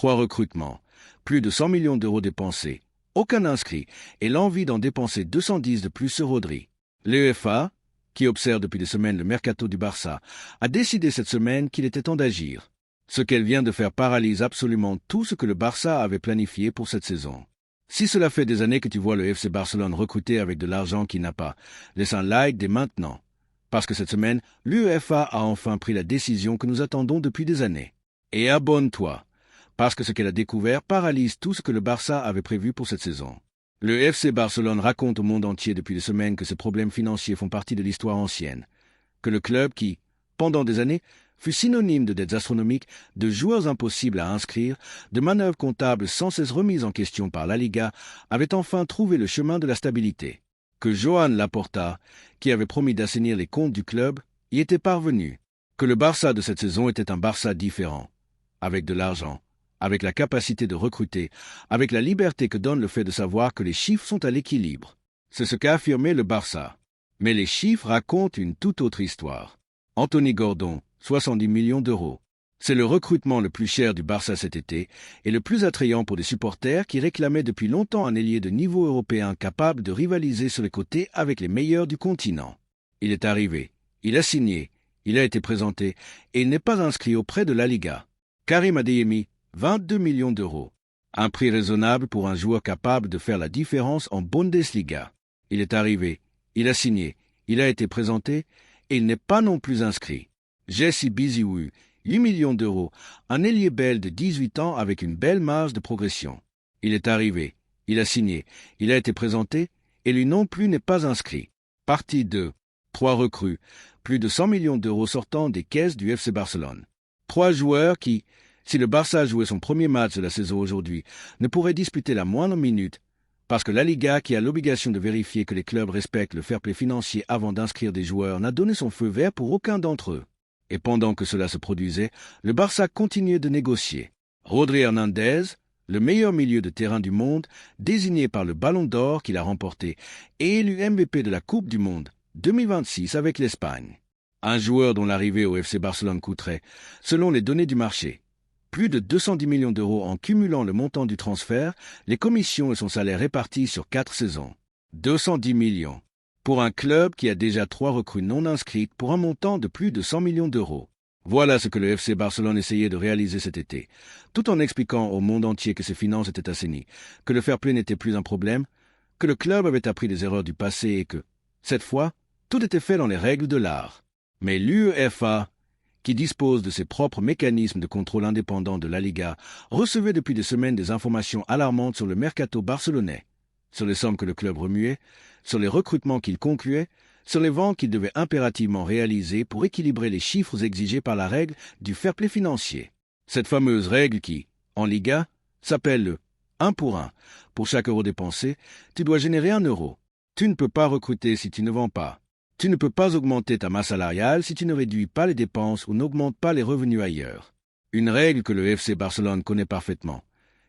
3 recrutements, plus de 100 millions d'euros dépensés, aucun inscrit et l'envie d'en dépenser 210 de plus sur Rodri. L'UEFA, qui observe depuis des semaines le mercato du Barça, a décidé cette semaine qu'il était temps d'agir. Ce qu'elle vient de faire paralyse absolument tout ce que le Barça avait planifié pour cette saison. Si cela fait des années que tu vois le FC Barcelone recruter avec de l'argent qu'il n'a pas, laisse un like dès maintenant. Parce que cette semaine, l'UEFA a enfin pris la décision que nous attendons depuis des années. Et abonne-toi, parce que ce qu'elle a découvert paralyse tout ce que le Barça avait prévu pour cette saison. Le FC Barcelone raconte au monde entier depuis des semaines que ses problèmes financiers font partie de l'histoire ancienne, que le club qui, pendant des années, fut synonyme de dettes astronomiques, de joueurs impossibles à inscrire, de manœuvres comptables sans cesse remises en question par la Liga, avait enfin trouvé le chemin de la stabilité. Que Joan Laporta, qui avait promis d'assainir les comptes du club, y était parvenu. Que le Barça de cette saison était un Barça différent, avec de l'argent, avec la capacité de recruter, avec la liberté que donne le fait de savoir que les chiffres sont à l'équilibre. C'est ce qu'a affirmé le Barça. Mais les chiffres racontent une toute autre histoire. Anthony Gordon, 70 millions d'euros. C'est le recrutement le plus cher du Barça cet été et le plus attrayant pour des supporters qui réclamaient depuis longtemps un ailier de niveau européen capable de rivaliser sur les côtés avec les meilleurs du continent. Il est arrivé, il a signé, il a été présenté et il n'est pas inscrit auprès de la Liga. Karim Adeyemi, 22 millions d'euros. Un prix raisonnable pour un joueur capable de faire la différence en Bundesliga. Il est arrivé, il a signé, il a été présenté et il n'est pas non plus inscrit. Jesse Biziou, 8 millions d'euros, un ailier belge de 18 ans avec une belle marge de progression. Il est arrivé, il a signé, il a été présenté et lui non plus n'est pas inscrit. Partie 2. 3 recrues, plus de 100 millions d'euros sortant des caisses du FC Barcelone. 3 joueurs qui, si le Barça jouait son premier match de la saison aujourd'hui, ne pourraient disputer la moindre minute, parce que la Liga, qui a l'obligation de vérifier que les clubs respectent le fair-play financier avant d'inscrire des joueurs, n'a donné son feu vert pour aucun d'entre eux. Et pendant que cela se produisait, le Barça continuait de négocier. Rodri Hernandez, le meilleur milieu de terrain du monde, désigné par le Ballon d'Or qu'il a remporté, et élu MVP de la Coupe du Monde 2026 avec l'Espagne. Un joueur dont l'arrivée au FC Barcelone coûterait, selon les données du marché, plus de 210 millions d'euros en cumulant le montant du transfert, les commissions et son salaire répartis sur 4 saisons. 210 millions. Pour un club qui a déjà 3 recrues non inscrites pour un montant de plus de 100 millions d'euros. Voilà ce que le FC Barcelone essayait de réaliser cet été, tout en expliquant au monde entier que ses finances étaient assainies, que le fair-play n'était plus un problème, que le club avait appris des erreurs du passé et que, cette fois, tout était fait dans les règles de l'art. Mais l'UEFA, qui dispose de ses propres mécanismes de contrôle indépendant de la Liga, recevait depuis des semaines des informations alarmantes sur le mercato barcelonais, sur les sommes que le club remuait, sur les recrutements qu'il concluait, sur les ventes qu'il devait impérativement réaliser pour équilibrer les chiffres exigés par la règle du fair-play financier. Cette fameuse règle qui, en Liga, s'appelle le 1 pour 1. Pour chaque euro dépensé, tu dois générer 1 euro. Tu ne peux pas recruter si tu ne vends pas. Tu ne peux pas augmenter ta masse salariale si tu ne réduis pas les dépenses ou n'augmentes pas les revenus ailleurs. Une règle que le FC Barcelone connaît parfaitement,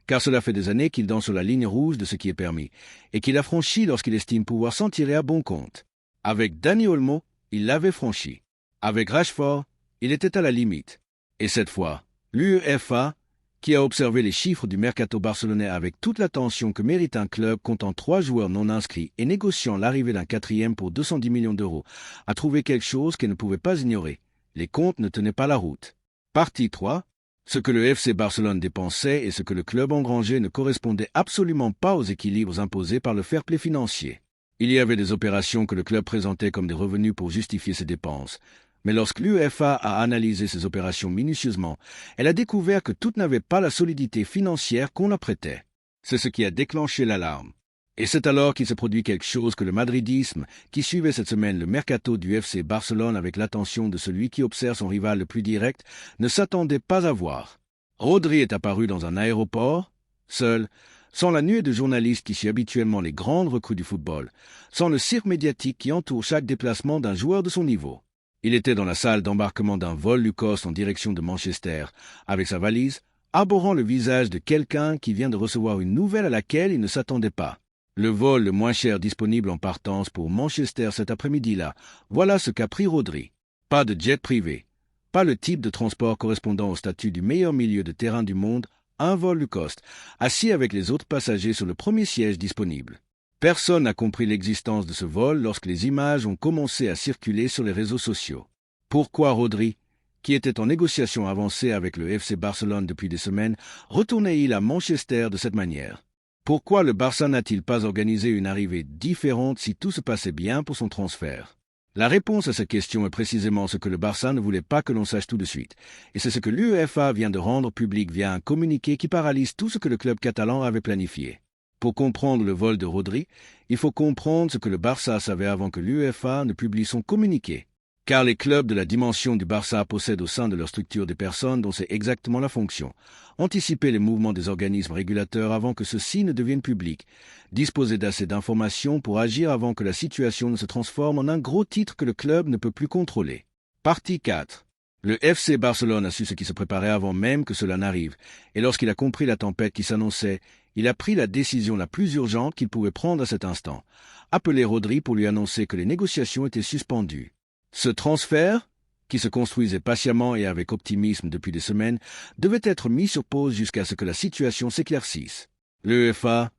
car cela fait des années qu'il danse sur la ligne rouge de ce qui est permis, et qu'il a franchi lorsqu'il estime pouvoir s'en tirer à bon compte. Avec Dani Olmo, il l'avait franchi. Avec Rashford, il était à la limite. Et cette fois, l'UEFA, qui a observé les chiffres du mercato barcelonais avec toute l'attention que mérite un club comptant 3 joueurs non inscrits et négociant l'arrivée d'un 4e pour 210 millions d'euros, a trouvé quelque chose qu'elle ne pouvait pas ignorer. Les comptes ne tenaient pas la route. Partie 3. Ce que le FC Barcelone dépensait et ce que le club engrangeait ne correspondait absolument pas aux équilibres imposés par le fair-play financier. Il y avait des opérations que le club présentait comme des revenus pour justifier ses dépenses. Mais lorsque l'UEFA a analysé ces opérations minutieusement, elle a découvert que toutes n'avaient pas la solidité financière qu'on apprêtait. C'est ce qui a déclenché l'alarme. Et c'est alors qu'il se produit quelque chose que le madridisme, qui suivait cette semaine le mercato du FC Barcelone avec l'attention de celui qui observe son rival le plus direct, ne s'attendait pas à voir. Rodri est apparu dans un aéroport, seul, sans la nuée de journalistes qui suit habituellement les grandes recrues du football, sans le cirque médiatique qui entoure chaque déplacement d'un joueur de son niveau. Il était dans la salle d'embarquement d'un vol Lucas en direction de Manchester, avec sa valise, arborant le visage de quelqu'un qui vient de recevoir une nouvelle à laquelle il ne s'attendait pas. Le vol le moins cher disponible en partance pour Manchester cet après-midi-là, voilà ce qu'a pris Rodri. Pas de jet privé, pas le type de transport correspondant au statut du meilleur milieu de terrain du monde, un vol low cost, assis avec les autres passagers sur le premier siège disponible. Personne n'a compris l'existence de ce vol lorsque les images ont commencé à circuler sur les réseaux sociaux. Pourquoi Rodri, qui était en négociation avancée avec le FC Barcelone depuis des semaines, retournait-il à Manchester de cette manière? Pourquoi le Barça n'a-t-il pas organisé une arrivée différente si tout se passait bien pour son transfert? La réponse à cette question est précisément ce que le Barça ne voulait pas que l'on sache tout de suite, et c'est ce que l'UEFA vient de rendre public via un communiqué qui paralyse tout ce que le club catalan avait planifié. Pour comprendre le vol de Rodri, il faut comprendre ce que le Barça savait avant que l'UEFA ne publie son communiqué. Car les clubs de la dimension du Barça possèdent au sein de leur structure des personnes dont c'est exactement la fonction. Anticiper les mouvements des organismes régulateurs avant que ceux-ci ne deviennent publics. Disposer d'assez d'informations pour agir avant que la situation ne se transforme en un gros titre que le club ne peut plus contrôler. Partie 4. Le FC Barcelone a su ce qui se préparait avant même que cela n'arrive, et lorsqu'il a compris la tempête qui s'annonçait, il a pris la décision la plus urgente qu'il pouvait prendre à cet instant. Appeler Rodri pour lui annoncer que les négociations étaient suspendues. Ce transfert, qui se construisait patiemment et avec optimisme depuis des semaines, devait être mis sur pause jusqu'à ce que la situation s'éclaircisse. L'UEFA,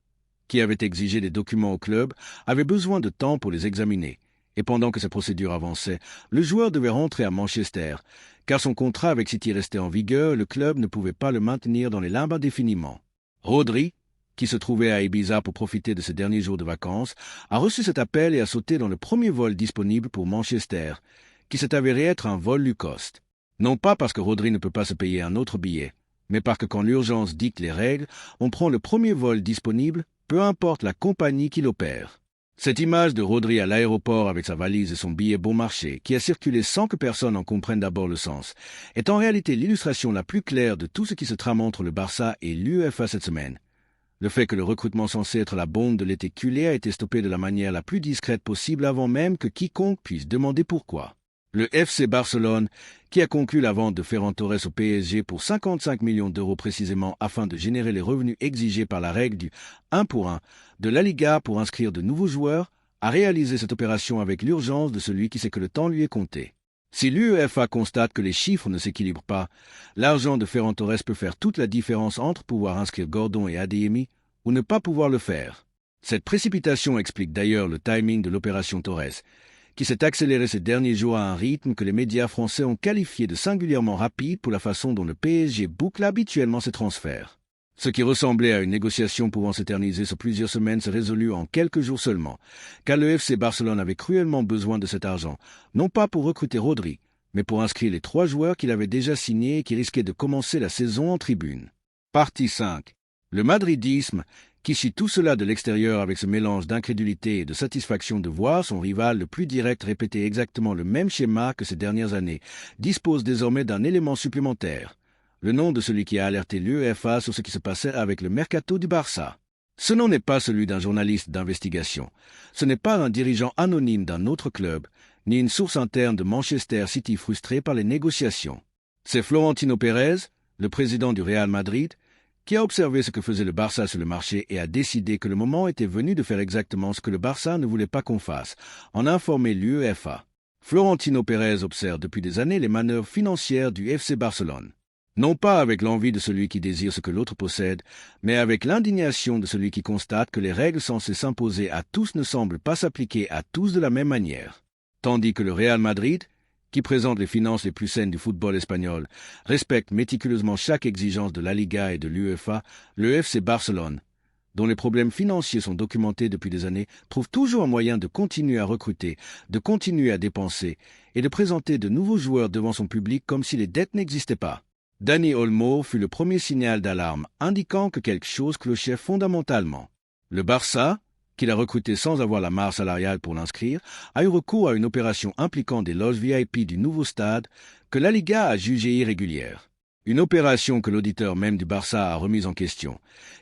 qui avait exigé des documents au club, avait besoin de temps pour les examiner, et pendant que ces procédures avançaient, le joueur devait rentrer à Manchester, car son contrat avec City restait en vigueur, le club ne pouvait pas le maintenir dans les limbes indéfiniment. Rodri, qui se trouvait à Ibiza pour profiter de ses derniers jours de vacances, a reçu cet appel et a sauté dans le premier vol disponible pour Manchester, qui s'est avéré être un vol low cost. Non pas parce que Rodri ne peut pas se payer un autre billet, mais parce que quand l'urgence dicte les règles, on prend le premier vol disponible, peu importe la compagnie qui l'opère. Cette image de Rodri à l'aéroport avec sa valise et son billet bon marché, qui a circulé sans que personne en comprenne d'abord le sens, est en réalité l'illustration la plus claire de tout ce qui se trame entre le Barça et l'UEFA cette semaine. Le fait que le recrutement censé être la bombe de l'été culé a été stoppé de la manière la plus discrète possible avant même que quiconque puisse demander pourquoi. Le FC Barcelone, qui a conclu la vente de Ferran Torres au PSG pour 55 millions d'euros précisément afin de générer les revenus exigés par la règle du 1 pour 1 de la Liga pour inscrire de nouveaux joueurs, a réalisé cette opération avec l'urgence de celui qui sait que le temps lui est compté. Si l'UEFA constate que les chiffres ne s'équilibrent pas, l'argent de Ferran Torres peut faire toute la différence entre pouvoir inscrire Gordon et Adeyemi ou ne pas pouvoir le faire. Cette précipitation explique d'ailleurs le timing de l'opération Torres, qui s'est accélérée ces derniers jours à un rythme que les médias français ont qualifié de singulièrement rapide pour la façon dont le PSG boucle habituellement ses transferts. Ce qui ressemblait à une négociation pouvant s'éterniser sur plusieurs semaines se résolut en quelques jours seulement, car le FC Barcelone avait cruellement besoin de cet argent, non pas pour recruter Rodri, mais pour inscrire les 3 joueurs qu'il avait déjà signés et qui risquaient de commencer la saison en tribune. Partie 5. Le madridisme, qui suit tout cela de l'extérieur avec ce mélange d'incrédulité et de satisfaction de voir son rival le plus direct répéter exactement le même schéma que ces dernières années, dispose désormais d'un élément supplémentaire. Le nom de celui qui a alerté l'UEFA sur ce qui se passait avec le mercato du Barça. Ce nom n'est pas celui d'un journaliste d'investigation. Ce n'est pas un dirigeant anonyme d'un autre club, ni une source interne de Manchester City frustrée par les négociations. C'est Florentino Pérez, le président du Real Madrid, qui a observé ce que faisait le Barça sur le marché et a décidé que le moment était venu de faire exactement ce que le Barça ne voulait pas qu'on fasse, en informer l'UEFA. Florentino Pérez observe depuis des années les manœuvres financières du FC Barcelone. Non pas avec l'envie de celui qui désire ce que l'autre possède, mais avec l'indignation de celui qui constate que les règles censées s'imposer à tous ne semblent pas s'appliquer à tous de la même manière. Tandis que le Real Madrid, qui présente les finances les plus saines du football espagnol, respecte méticuleusement chaque exigence de la Liga et de l'UEFA, le FC Barcelone, dont les problèmes financiers sont documentés depuis des années, trouve toujours un moyen de continuer à recruter, de continuer à dépenser et de présenter de nouveaux joueurs devant son public comme si les dettes n'existaient pas. Dani Olmo fut le premier signal d'alarme indiquant que quelque chose clochait fondamentalement. Le Barça, qu'il a recruté sans avoir la marge salariale pour l'inscrire, a eu recours à une opération impliquant des loges VIP du nouveau stade que la Liga a jugée irrégulière. Une opération que l'auditeur même du Barça a remise en question,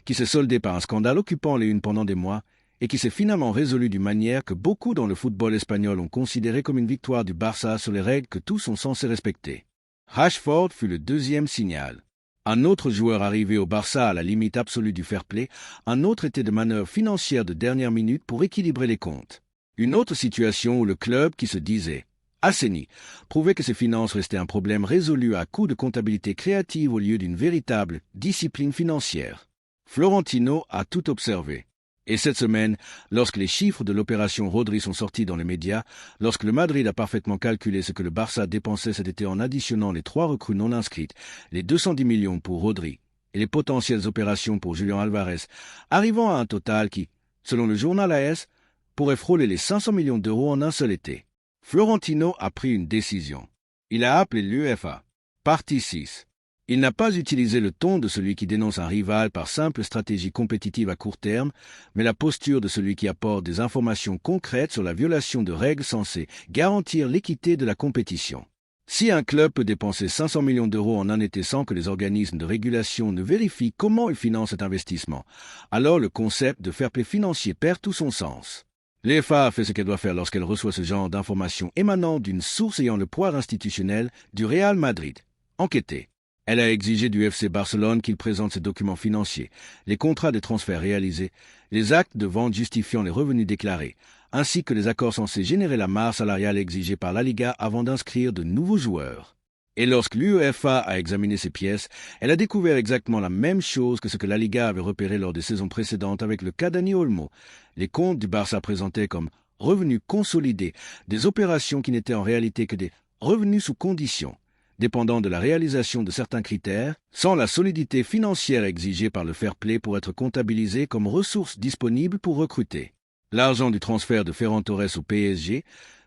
qui s'est soldée par un scandale occupant les unes pendant des mois et qui s'est finalement résolue d'une manière que beaucoup dans le football espagnol ont considéré comme une victoire du Barça sur les règles que tous sont censés respecter. Rashford fut le deuxième signal. Un autre joueur arrivé au Barça à la limite absolue du fair play, un autre était de manœuvres financières de dernière minute pour équilibrer les comptes. Une autre situation où le club qui se disait assaini, prouvait que ses finances restaient un problème résolu à coup de comptabilité créative au lieu d'une véritable discipline financière. Florentino a tout observé. Et cette semaine, lorsque les chiffres de l'opération Rodri sont sortis dans les médias, lorsque le Madrid a parfaitement calculé ce que le Barça dépensait cet été en additionnant les 3 recrues non inscrites, les 210 millions pour Rodri et les potentielles opérations pour Julián Álvarez, arrivant à un total qui, selon le journal AS, pourrait frôler les 500 millions d'euros en un seul été. Florentino a pris une décision. Il a appelé l'UEFA. Partie 6. Il n'a pas utilisé le ton de celui qui dénonce un rival par simple stratégie compétitive à court terme, mais la posture de celui qui apporte des informations concrètes sur la violation de règles censées garantir l'équité de la compétition. Si un club peut dépenser 500 millions d'euros en un été sans que les organismes de régulation ne vérifient comment il finance cet investissement, alors le concept de fair play financier perd tout son sens. L'UEFA a fait ce qu'elle doit faire lorsqu'elle reçoit ce genre d'informations émanant d'une source ayant le poids institutionnel du Real Madrid. Enquêter. Elle a exigé du FC Barcelone qu'il présente ses documents financiers, les contrats de transfert réalisés, les actes de vente justifiant les revenus déclarés, ainsi que les accords censés générer la masse salariale exigée par la Liga avant d'inscrire de nouveaux joueurs. Et lorsque l'UEFA a examiné ces pièces, elle a découvert exactement la même chose que ce que la Liga avait repéré lors des saisons précédentes avec le cas Dani Olmo. Les comptes du Barça présentaient comme revenus consolidés des opérations qui n'étaient en réalité que des revenus sous conditions, dépendant de la réalisation de certains critères, sans la solidité financière exigée par le fair play pour être comptabilisé comme ressources disponibles pour recruter. L'argent du transfert de Ferran Torres au PSG,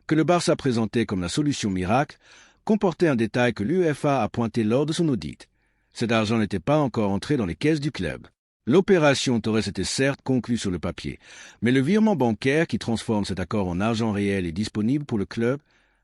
que le Barça présentait comme la solution miracle, comportait un détail que l'UEFA a pointé lors de son audit. Cet argent n'était pas encore entré dans les caisses du club. L'opération Torres était certes conclue sur le papier, mais le virement bancaire qui transforme cet accord en argent réel et disponible pour le club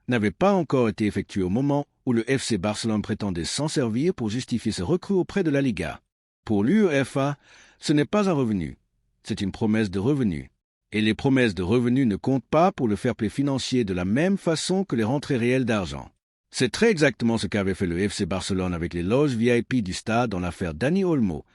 n'avait pas encore été effectué au moment où le FC Barcelone prétendait s'en servir pour justifier ses recrues auprès de la Liga. Pour l'UEFA, ce n'est pas un revenu, c'est une promesse de revenu. Et les promesses de revenus ne comptent pas pour le fair play financier de la même façon que les rentrées réelles d'argent. C'est très exactement ce qu'avait fait le FC Barcelone avec les loges VIP du stade dans l'affaire Dani Olmo,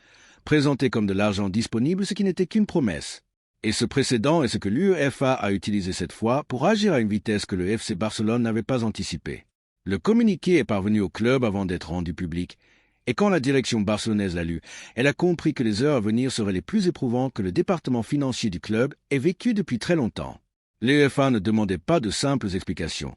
présenté comme de l'argent disponible, ce qui n'était qu'une promesse. Et ce précédent est ce que l'UEFA a utilisé cette fois pour agir à une vitesse que le FC Barcelone n'avait pas anticipée. Le communiqué est parvenu au club avant d'être rendu public, et quand la direction barcelonaise l'a lu, elle a compris que les heures à venir seraient les plus éprouvantes que le département financier du club ait vécu depuis très longtemps. L'UEFA ne demandait pas de simples explications.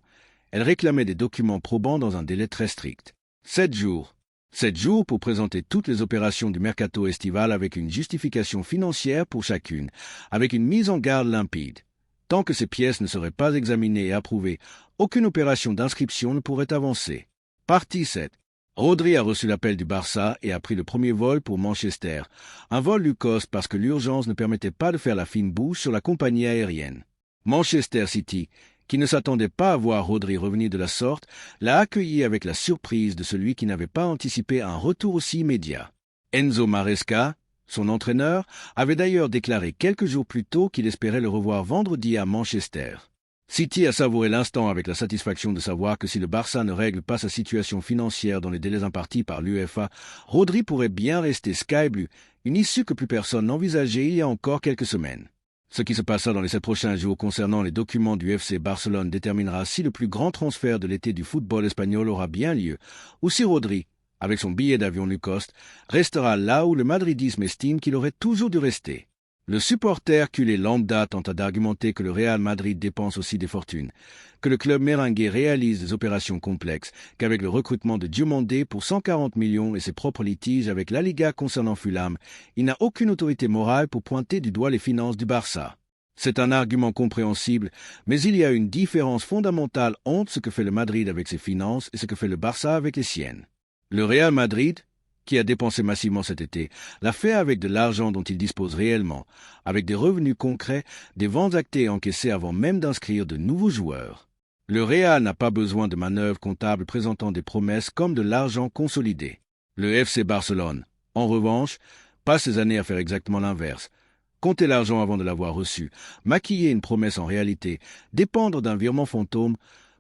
Elle réclamait des documents probants dans un délai très strict. 7 jours. 7 jours pour présenter toutes les opérations du mercato estival avec une justification financière pour chacune, avec une mise en garde limpide. Tant que ces pièces ne seraient pas examinées et approuvées, aucune opération d'inscription ne pourrait avancer. Partie 7. Rodri a reçu l'appel du Barça et a pris le premier vol pour Manchester, un vol low cost parce que l'urgence ne permettait pas de faire la fine bouche sur la compagnie aérienne. Manchester City, qui ne s'attendait pas à voir Rodri revenir de la sorte, l'a accueilli avec la surprise de celui qui n'avait pas anticipé un retour aussi immédiat. Enzo Maresca, son entraîneur, avait d'ailleurs déclaré quelques jours plus tôt qu'il espérait le revoir vendredi à Manchester. City a savouré l'instant avec la satisfaction de savoir que si le Barça ne règle pas sa situation financière dans les délais impartis par l'UEFA, Rodri pourrait bien rester Sky Blue, une issue que plus personne n'envisageait il y a encore quelques semaines. Ce qui se passera dans les 7 prochains jours concernant les documents du FC Barcelone déterminera si le plus grand transfert de l'été du football espagnol aura bien lieu, ou si Rodri, avec son billet d'avion low cost, restera là où le madridisme estime qu'il aurait toujours dû rester. Le supporter culé lambda tenta d'argumenter que le Real Madrid dépense aussi des fortunes, que le club merengue réalise des opérations complexes, qu'avec le recrutement de Diomandé pour 140 millions et ses propres litiges avec la Liga concernant Fulham, il n'a aucune autorité morale pour pointer du doigt les finances du Barça. C'est un argument compréhensible, mais il y a une différence fondamentale entre ce que fait le Madrid avec ses finances et ce que fait le Barça avec les siennes. Le Real Madrid, qui a dépensé massivement cet été, l'a fait avec de l'argent dont il dispose réellement, avec des revenus concrets, des ventes actées et encaissées avant même d'inscrire de nouveaux joueurs. Le Real n'a pas besoin de manœuvres comptables présentant des promesses comme de l'argent consolidé. Le FC Barcelone, en revanche, passe ses années à faire exactement l'inverse. Compter l'argent avant de l'avoir reçu, maquiller une promesse en réalité, dépendre d'un virement fantôme,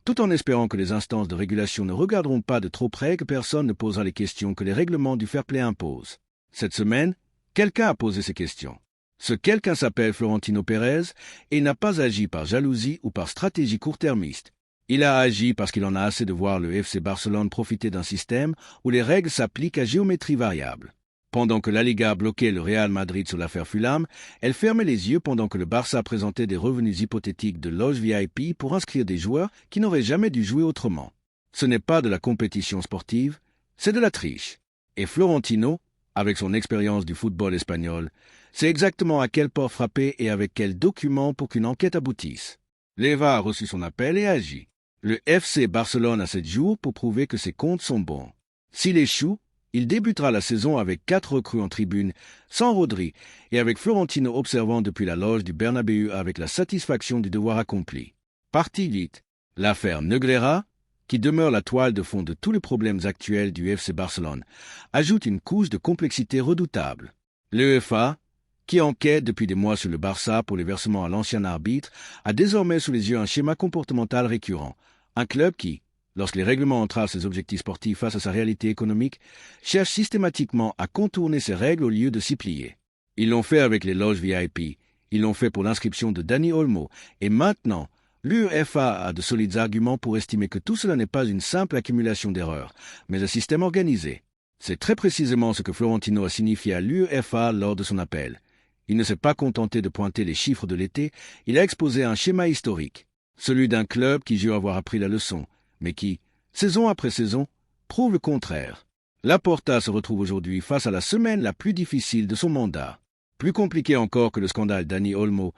tout en espérant que les instances de régulation ne regarderont pas de trop près que personne ne posera les questions que les règlements du fair play imposent. Cette semaine, quelqu'un a posé ces questions. Ce quelqu'un s'appelle Florentino Pérez et n'a pas agi par jalousie ou par stratégie court-termiste. Il a agi parce qu'il en a assez de voir le FC Barcelone profiter d'un système où les règles s'appliquent à géométrie variable. Pendant que la Liga bloquait le Real Madrid sur l'affaire Fulham, elle fermait les yeux pendant que le Barça présentait des revenus hypothétiques de loge VIP pour inscrire des joueurs qui n'auraient jamais dû jouer autrement. Ce n'est pas de la compétition sportive, c'est de la triche. Et Florentino, avec son expérience du football espagnol, sait exactement à quelle porte frapper et avec quels documents pour qu'une enquête aboutisse. Leva a reçu son appel et agit. Le FC Barcelone a 7 jours pour prouver que ses comptes sont bons. S'il échoue, il débutera la saison avec 4 recrues en tribune, sans Rodri, et avec Florentino observant depuis la loge du Bernabéu avec la satisfaction du devoir accompli. Partie 8. L'affaire Negreira, qui demeure la toile de fond de tous les problèmes actuels du FC Barcelone, ajoute une couche de complexité redoutable. L'UEFA, qui enquête depuis des mois sur le Barça pour les versements à l'ancien arbitre, a désormais sous les yeux un schéma comportemental récurrent. Un club qui, lorsque les règlements entravent ses objectifs sportifs face à sa réalité économique, cherche systématiquement à contourner ses règles au lieu de s'y plier. Ils l'ont fait avec les loges VIP, ils l'ont fait pour l'inscription de Dani Olmo, et maintenant, l'UEFA a de solides arguments pour estimer que tout cela n'est pas une simple accumulation d'erreurs, mais un système organisé. C'est très précisément ce que Florentino a signifié à l'UEFA lors de son appel. Il ne s'est pas contenté de pointer les chiffres de l'été, il a exposé un schéma historique, celui d'un club qui jure avoir appris la leçon, mais qui, saison après saison, prouve le contraire. Laporta se retrouve aujourd'hui face à la semaine la plus difficile de son mandat. Plus compliquée encore que le scandale Dani Olmo,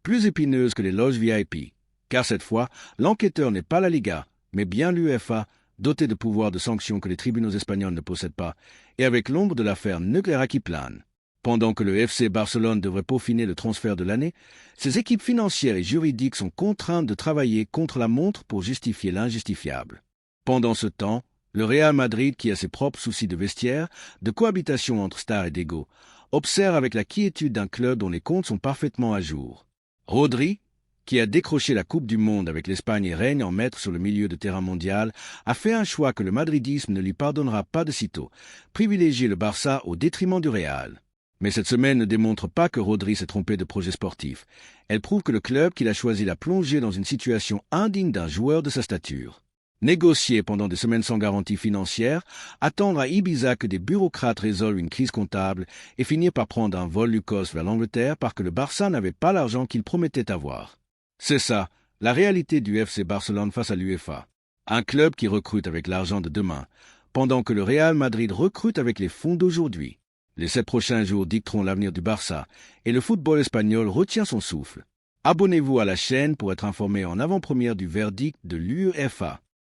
plus épineuse que les loges VIP. Car cette fois, l'enquêteur n'est pas la Liga, mais bien l'UEFA, dotée de pouvoirs de sanction que les tribunaux espagnols ne possèdent pas, et avec l'ombre de l'affaire Negreira qui plane. Pendant que le FC Barcelone devrait peaufiner le transfert de l'année, ses équipes financières et juridiques sont contraintes de travailler contre la montre pour justifier l'injustifiable. Pendant ce temps, le Real Madrid, qui a ses propres soucis de vestiaire, de cohabitation entre stars et d'ego, observe avec la quiétude d'un club dont les comptes sont parfaitement à jour. Rodri, qui a décroché la Coupe du Monde avec l'Espagne et règne en maître sur le milieu de terrain mondial, a fait un choix que le madridisme ne lui pardonnera pas de sitôt, privilégier le Barça au détriment du Real. Mais cette semaine ne démontre pas que Rodri s'est trompé de projet sportif. Elle prouve que le club qu'il a choisi l'a plongé dans une situation indigne d'un joueur de sa stature. Négocier pendant des semaines sans garantie financière, attendre à Ibiza que des bureaucrates résolvent une crise comptable et finir par prendre un vol Lucos vers l'Angleterre parce que le Barça n'avait pas l'argent qu'il promettait avoir. C'est ça, la réalité du FC Barcelone face à l'UEFA. Un club qui recrute avec l'argent de demain, pendant que le Real Madrid recrute avec les fonds d'aujourd'hui. Les 7 prochains jours dicteront l'avenir du Barça et le football espagnol retient son souffle. Abonnez-vous à la chaîne pour être informé en avant-première du verdict de l'UEFA.